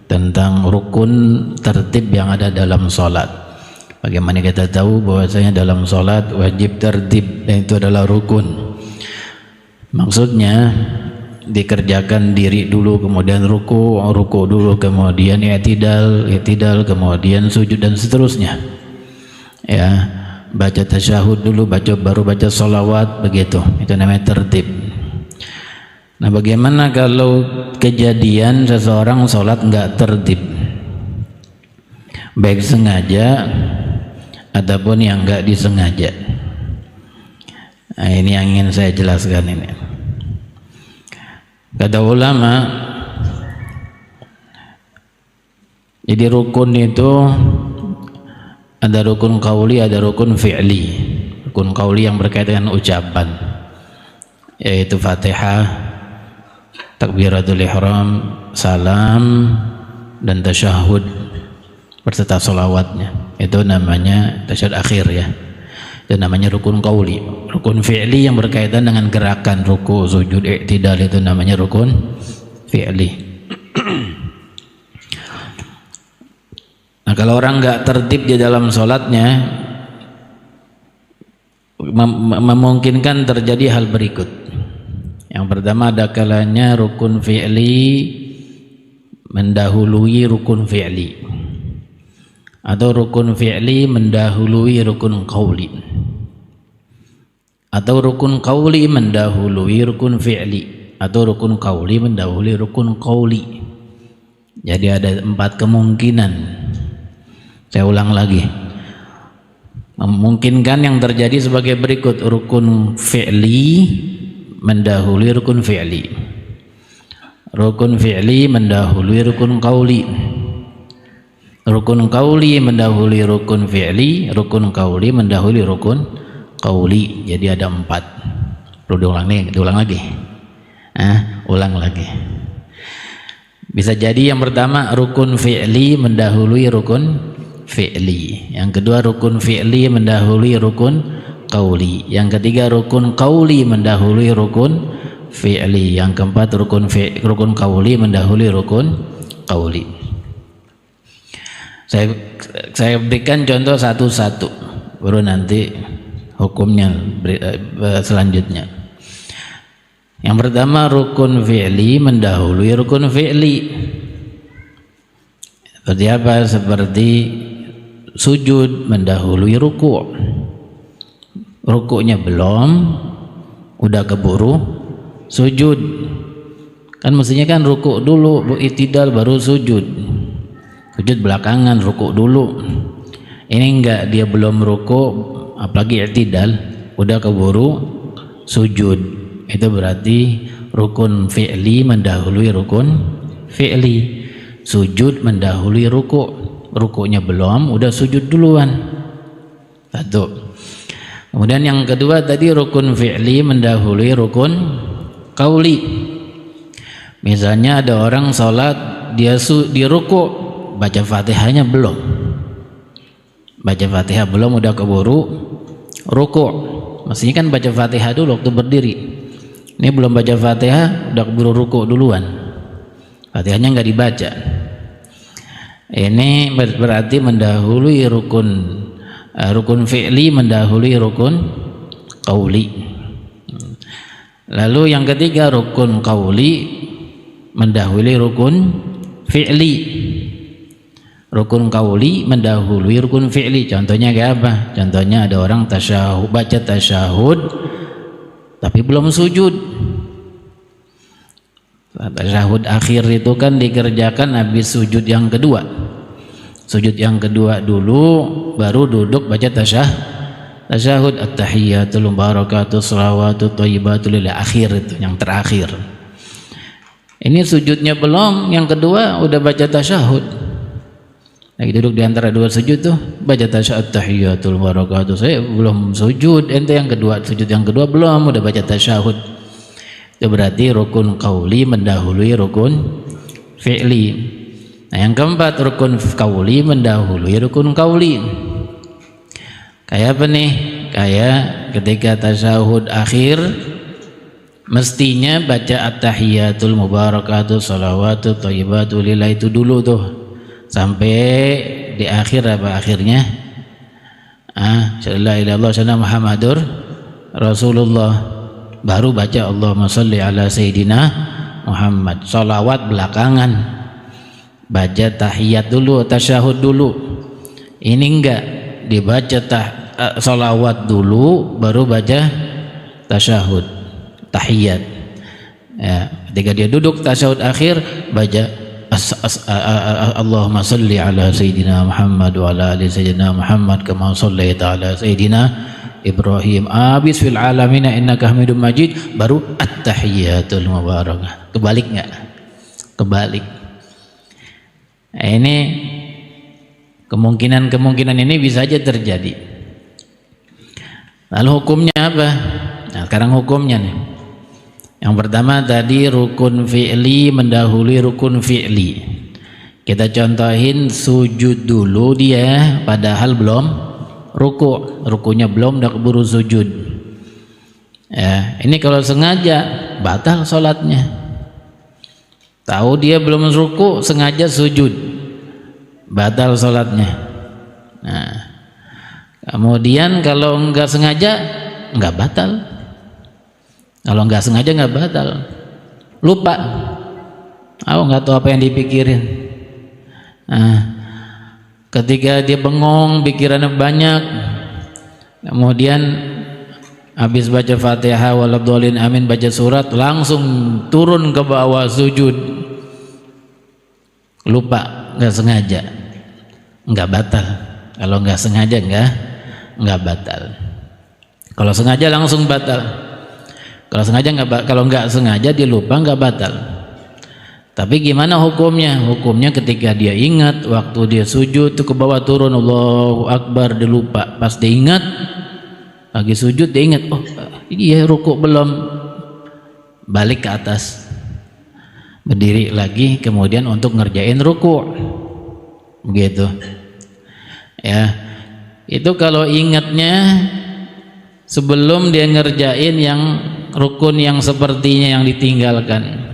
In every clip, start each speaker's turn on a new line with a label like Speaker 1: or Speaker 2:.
Speaker 1: tentang rukun tertib yang ada dalam sholat. Bagaimana kita tahu bahwasanya dalam sholat wajib tertib dan itu adalah rukun. Maksudnya dikerjakan diri dulu, kemudian ruku dulu, kemudian i'tidal, kemudian sujud dan seterusnya. Ya, baca tasyahud dulu, baru baca sholawat, begitu. Itu namanya tertib. Nah, bagaimana kalau kejadian seseorang sholat nggak tertib, baik sengaja ataupun yang nggak disengaja? Nah, ini yang ingin saya jelaskan ini. Kata ulama, jadi rukun itu ada rukun qauli, ada rukun fi'li. Rukun qauli yang berkaitan dengan ucapan, yaitu Fatihah, takbiratul ihram, salam, dan tasyahud berserta sholawatnya. Itu namanya tasyahud akhir, ya. Itu namanya rukun qauli. Rukun fi'li yang berkaitan dengan gerakan ruku, sujud, i'tidal, itu namanya rukun fi'li. Nah, kalau orang nggak tertib di dalam sholatnya, memungkinkan terjadi hal berikut. Yang pertama, ada kalanya rukun fi'li mendahului rukun fi'li, atau rukun fi'li mendahului rukun qauli, atau rukun qauli mendahului rukun fi'li, atau rukun qauli mendahului rukun qauli. Jadi ada 4 kemungkinan. Saya ulang lagi. Memungkinkan yang terjadi sebagai berikut: rukun fi'li mendahului rukun fi'li, rukun fi'li mendahului rukun qauli, rukun qauli mendahului rukun fi'li, rukun qauli mendahului rukun qauli. Jadi ada 4. Perlu diulang lagi. Ulang lagi. Bisa jadi yang pertama rukun fi'li mendahului rukun fi'li, yang kedua rukun fi'li mendahului rukun qauli, yang ketiga rukun qauli mendahului rukun fi'li, yang keempat rukun qauli mendahului rukun qauli. Saya berikan contoh satu-satu, baru nanti hukumnya selanjutnya. Yang pertama, rukun fi'li mendahului rukun fi'li. Seperti apa? Seperti sujud mendahului ruku'. Rukuknya belum, udah keburu sujud. Kan mestinya kan rukuk dulu, i'tidal, baru sujud. Sujud belakangan, rukuk dulu. Ini enggak, dia belum rukuk, apalagi i'tidal, udah keburu sujud. Itu berarti rukun fi'li mendahului rukun fi'li. Sujud mendahului rukuk. Rukuknya belum, udah sujud duluan. Satu. Kemudian yang kedua tadi rukun fi'li mendahului rukun qauli. Misalnya ada orang sholat, dia rukuk, baca Fatihahnya belum. Baca Fatihah belum, udah keburu rukuk. Mestinya kan baca Fatihah dulu waktu berdiri. Ini belum baca Fatihah, udah keburu rukuk duluan. Fatihahnya nggak dibaca. Ini berarti mendahului rukun fi'li mendahului rukun qauli. Lalu yang ketiga rukun qauli mendahului rukun fi'li. Rukun qauli mendahului rukun fi'li. Contohnya kayak apa? Contohnya ada orang baca tasyahud tapi belum sujud. Tasyahud akhir itu kan dikerjakan habis sujud yang kedua. Sujud yang kedua dulu, baru duduk baca tasyahud, at-tahiyyatul mubarakatuh shalawatut thayyibatul lillah, akhir itu yang terakhir. Ini sujudnya belum, yang kedua udah baca tasyahud. Lagi duduk di antara dua sujud tuh, baca tasyahud, at-tahiyyatul mubarakatuh, saya belum sujud. Ente yang kedua, sujud yang kedua belum, udah baca tasyahud. Itu berarti rukun qauli mendahului rukun fi'li. Nah, yang keempat rukun qauli mendahului rukun qauli. Kayak apa nih? Kayak ketika tasyahud akhir mestinya baca at-tahiyatul mubarakatuh shalawatu thayyibatu lillah itu dulu tuh sampai di akhir apa akhirnya la ilaha illallah sallallahu Muhammadur Rasulullah, baru baca Allahumma sholli ala sayyidina Muhammad. Sholawat belakangan, baca tahiyat dulu, tasyahud dulu. Ini enggak, dibaca sholawat dulu baru baca tasyahud tahiyat. Ya, ketika dia duduk tasyahud akhir baca Allahumma salli ala sayyidina Muhammad wa ala ali sayyidina Muhammad kama shallaita ala sayyidina Ibrahim abis fil alamina innaka hamidum majid, baru at-tahiyatul mubarakah. Kebalik enggak? Kebalik. Nah, ini kemungkinan ini bisa aja terjadi. Lalu hukumnya apa? Nah, sekarang hukumnya nih. Yang pertama tadi rukun fi'li mendahului rukun fi'li. Kita contohin sujud dulu dia padahal belum ruku, rukunya belum udah keburu sujud. Ya, ini kalau sengaja batal sholatnya. Tahu dia belum ruku sengaja sujud, batal sholatnya. Nah, kemudian kalau enggak sengaja enggak batal. Kalau nggak sengaja nggak batal, lupa, nggak tahu apa yang dipikirin. Nah, ketika dia bengong, pikirannya banyak, kemudian habis baca Fatihah waladhdallin amin, baca surat, langsung turun ke bawah sujud, lupa, nggak sengaja, nggak batal. Kalau nggak sengaja nggak batal. Kalau sengaja langsung batal. Kalau sengaja kalau nggak sengaja dia lupa nggak batal. Tapi gimana hukumnya? Hukumnya ketika dia ingat waktu dia sujud itu ke bawah turun Allahu Akbar, dia lupa. Pas dia ingat lagi sujud dia ingat, oh iya ruku belum, balik ke atas, berdiri lagi kemudian untuk ngerjain ruku, begitu. Ya, itu kalau ingatnya sebelum dia ngerjain yang rukun yang sepertinya yang ditinggalkan.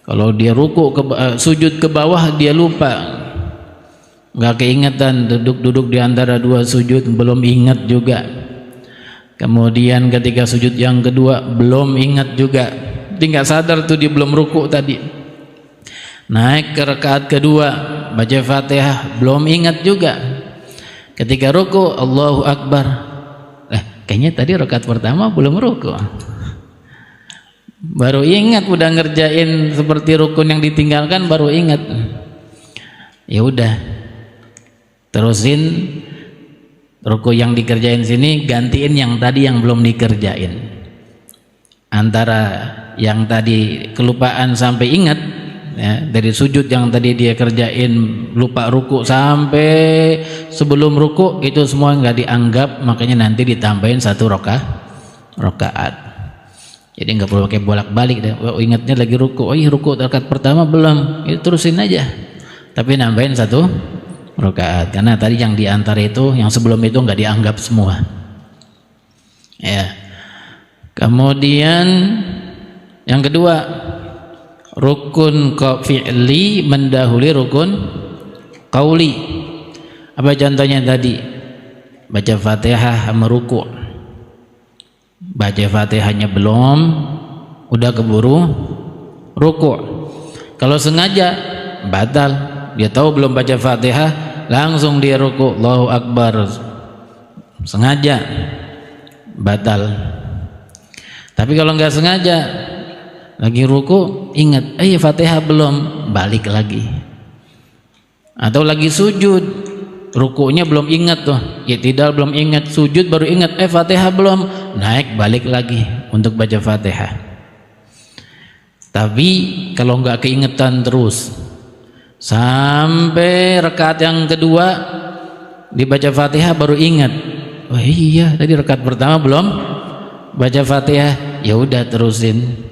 Speaker 1: Kalau dia ruku sujud ke bawah dia lupa, nggak keingetan, duduk di antara dua sujud belum ingat juga. Kemudian ketika sujud yang kedua belum ingat juga, dia nggak sadar tuh dia belum ruku tadi. Naik ke rakaat kedua baca Fatihah belum ingat juga. Ketika ruku Allahu Akbar, kayaknya tadi rakaat pertama belum ruku. Baru ingat udah ngerjain seperti rukun yang ditinggalkan, baru ingat. Ya udah, terusin ruku yang dikerjain sini, gantiin yang tadi yang belum dikerjain. Antara yang tadi kelupaan sampai ingat, ya, dari sujud yang tadi dia kerjain lupa ruku sampai sebelum ruku itu semua nggak dianggap, makanya nanti ditambahin satu rakaat. Jadi nggak perlu pakai bolak-balik deh. Oh, ingatnya lagi ruku, oh iya ruku rakaat pertama belum, itu terusin aja. Tapi nambahin satu rakaat karena tadi yang diantara itu, yang sebelum itu nggak dianggap semua. Ya. Kemudian yang kedua, rukun fi'li mendahului rukun qauli. Apa contohnya tadi? Baca Fatihah sama ruku. Baca Fatihahnya belum, udah keburu ruku. Kalau sengaja batal, dia tahu belum baca Fatihah langsung dia ruku, Allahu Akbar, sengaja batal. Tapi kalau nggak sengaja lagi ruku ingat Fatihah belum, balik lagi. Atau lagi sujud rukunya belum ingat tuh, tidak belum ingat, sujud baru ingat Fatihah belum, naik balik lagi untuk baca Fatihah. Tapi kalau nggak keingetan terus sampai rakaat yang kedua dibaca Fatihah baru ingat, oh iya tadi rakaat pertama belum baca Fatihah, ya udah terusin.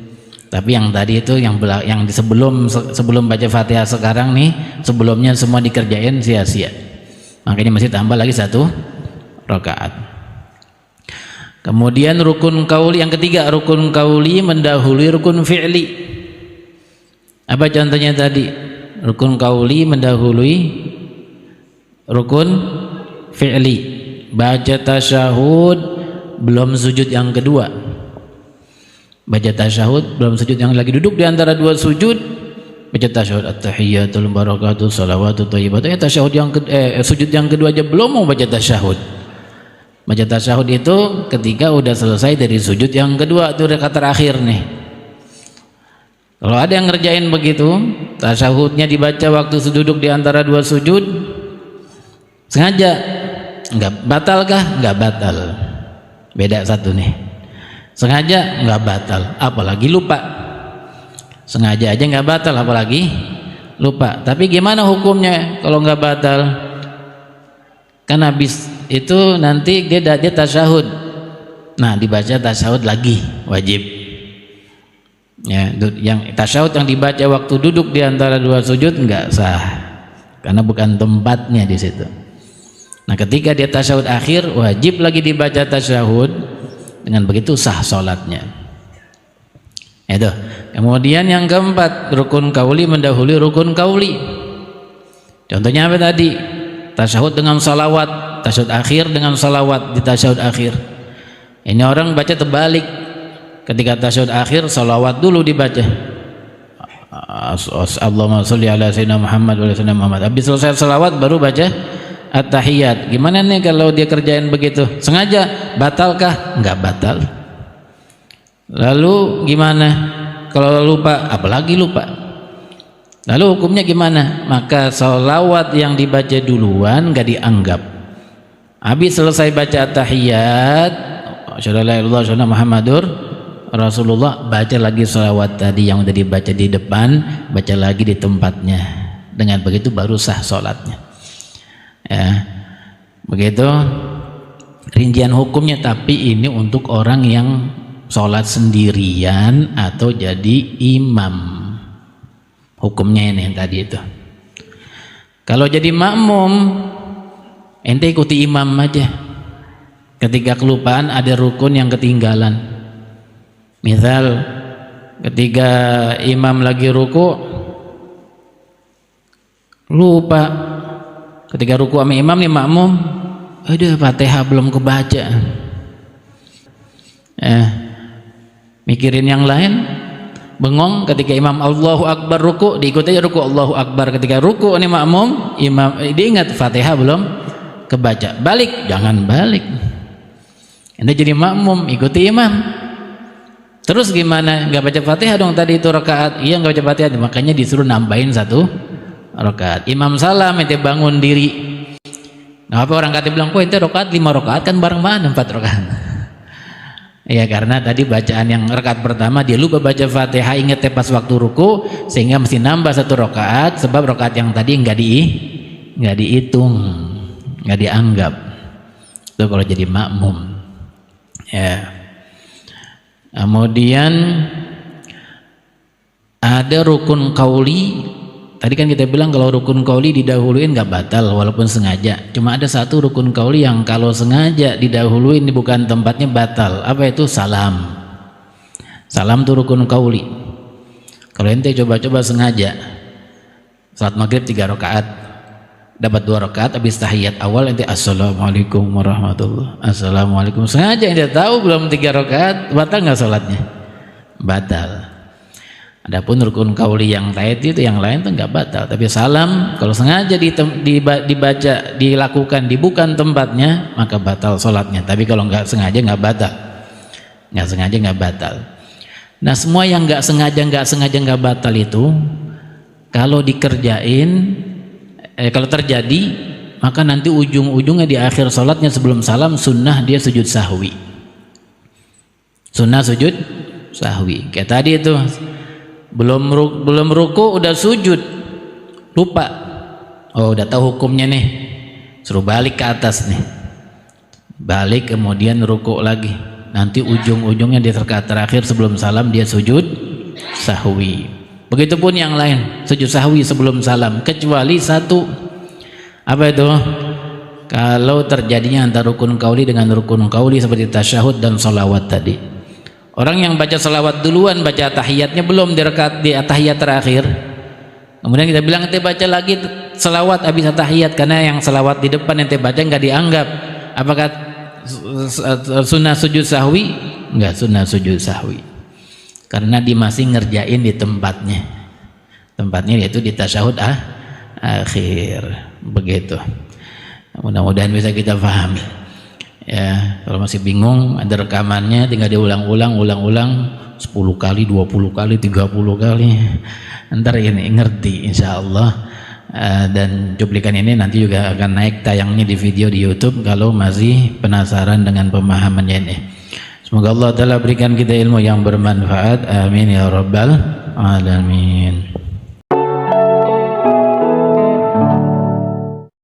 Speaker 1: Tapi yang tadi itu yang di sebelum baca Fatihah sekarang nih, sebelumnya semua dikerjain sia-sia. Makanya masih tambah lagi satu rakaat. Kemudian rukun qauli yang ketiga, rukun qauli mendahului rukun fi'li. Apa contohnya tadi? Rukun qauli mendahului rukun fi'li. Baca tasyahud belum sujud yang kedua. Baca tasyahud belum sujud, yang lagi duduk di antara dua sujud, baca tasyahud at-tahiyyatul barakatuh shalawatut thayyibat. Tasyahud yang sujud yang kedua aja belum mau baca tasyahud. Baca tasyahud itu ketika udah selesai dari sujud yang kedua, itu rakaat terakhir nih. Kalau ada yang ngerjain begitu, tasyahudnya dibaca waktu duduk di antara dua sujud, sengaja, enggak batal kah? Enggak batal. Beda satu nih. Sengaja enggak batal, apalagi lupa. Sengaja aja enggak batal, apalagi lupa. Tapi gimana hukumnya kalau enggak batal? Kan habis itu nanti dia tasyahud. Nah, dibaca tasyahud lagi, wajib. Ya, yang tasyahud yang dibaca waktu duduk di antara dua sujud enggak sah. Karena bukan tempatnya di situ. Nah, ketika dia tasyahud akhir, wajib lagi dibaca tasyahud. Dengan begitu sah salatnya. Itu. Kemudian yang keempat, rukun qauli mendahului rukun qauli. Contohnya apa tadi? Tasyahud dengan salawat, tasyahud akhir dengan salawat di tasyahud akhir. Ini orang baca terbalik. Ketika tasyahud akhir, salawat dulu dibaca. Allahumma sholli ala sayyidina Muhammad wa ala sayyidina Muhammad. Habis selesai salawat baru baca at-tahiyyat. Gimana nih kalau dia kerjain begitu? Sengaja, batalkah? Enggak batal. Lalu gimana kalau lupa? Apalagi lupa. Lalu hukumnya gimana? Maka sholawat yang dibaca duluan gak dianggap. Habis selesai baca at-tahiyyat, asyhadu an la ilaha illallah wa asyhadu Muhammadur Rasulullah, baca lagi sholawat tadi yang udah dibaca di depan, baca lagi di tempatnya. Dengan begitu baru sah sholatnya. Ya, begitu rincian hukumnya. Tapi ini untuk orang yang sholat sendirian atau jadi imam. Hukumnya ini yang tadi itu. Kalau jadi makmum, ente ikuti imam aja. Ketika kelupaan ada rukun yang ketinggalan. Misal ketika imam lagi ruku, lupa. Ketika ruku sama imam nih makmum, aduh Fatihah belum kebaca. Mikirin yang lain. Bengong ketika imam Allahu Akbar ruku, diikuti aja ruku Allahu Akbar. Ketika ruku ini makmum, imam diingat Fatihah belum kebaca. Balik, jangan balik. Anda jadi makmum, ikuti imam. Terus gimana? Enggak baca Fatihah dong tadi itu rakaat. Iya enggak baca Fatihah, makanya disuruh nambahin satu rakaat. Imam salam, ente bangun diri. Nah, apa orang kata bilang, "Kok ente rakaat 5 rakaat kan bareng-bareng 4 rakaat." Ya karena tadi bacaan yang rakaat pertama dia lupa baca Fatihah, ingatnya pas waktu ruku, sehingga mesti nambah 1 rakaat, sebab rakaat yang tadi enggak dihitung, enggak dianggap. Itu kalau jadi makmum. Ya. Kemudian ada rukun qauli. Tadi kan kita bilang kalau rukun qauli didahuluin nggak batal walaupun sengaja. Cuma ada satu rukun qauli yang kalau sengaja didahuluin bukan tempatnya batal. Apa itu? Salam. Salam itu rukun qauli. Kalau ente coba-coba sengaja salat maghrib 3 rakaat, dapat 2 rakaat, habis tahiyat awal ente assalamualaikum warahmatullahi, assalamualaikum, sengaja ente tahu belum 3 rakaat, batal nggak salatnya? Batal. Adapun rukun qauli yang tadi itu yang lain itu nggak batal, tapi salam kalau sengaja dibaca, dilakukan di bukan tempatnya maka batal sholatnya. Tapi kalau nggak sengaja nggak batal, nggak sengaja nggak batal. Nah semua yang nggak sengaja nggak batal itu kalau dikerjain, kalau terjadi maka nanti ujung-ujungnya di akhir sholatnya sebelum salam sunnah dia sujud sahwi. Sunnah sujud sahwi. Kayak tadi itu belum ruku udah sujud, lupa, oh udah tahu hukumnya nih, suruh balik ke atas nih, balik kemudian ruku lagi, nanti ujung-ujungnya di rakaat terakhir sebelum salam dia sujud sahwi. Begitupun yang lain sujud sahwi sebelum salam, kecuali satu, apa itu? kalau terjadinya antara rukun qauli dengan rukun qauli seperti tasyahud dan sholawat tadi. Orang yang baca sholawat duluan, baca tahiyatnya belum di tahiyat terakhir, kemudian kita bilang ente baca lagi sholawat habis tahiyat, karena yang sholawat di depan ente baca nggak dianggap. Apakah sunnah sujud sahwi? Enggak sunnah sujud sahwi, karena dia masih ngerjain di tempatnya yaitu di tasyahud akhir. Begitu, mudah-mudahan bisa kita pahami ya. Kalau masih bingung, ada rekamannya, tinggal diulang-ulang 10 kali, 20 kali, 30 kali, ntar ini ngerti insyaallah. Dan cuplikan ini nanti juga akan naik tayangnya di video di YouTube kalau masih penasaran dengan pemahamannya ini. Semoga Allah Ta'ala berikan kita ilmu yang bermanfaat, amin ya rabbal alamin.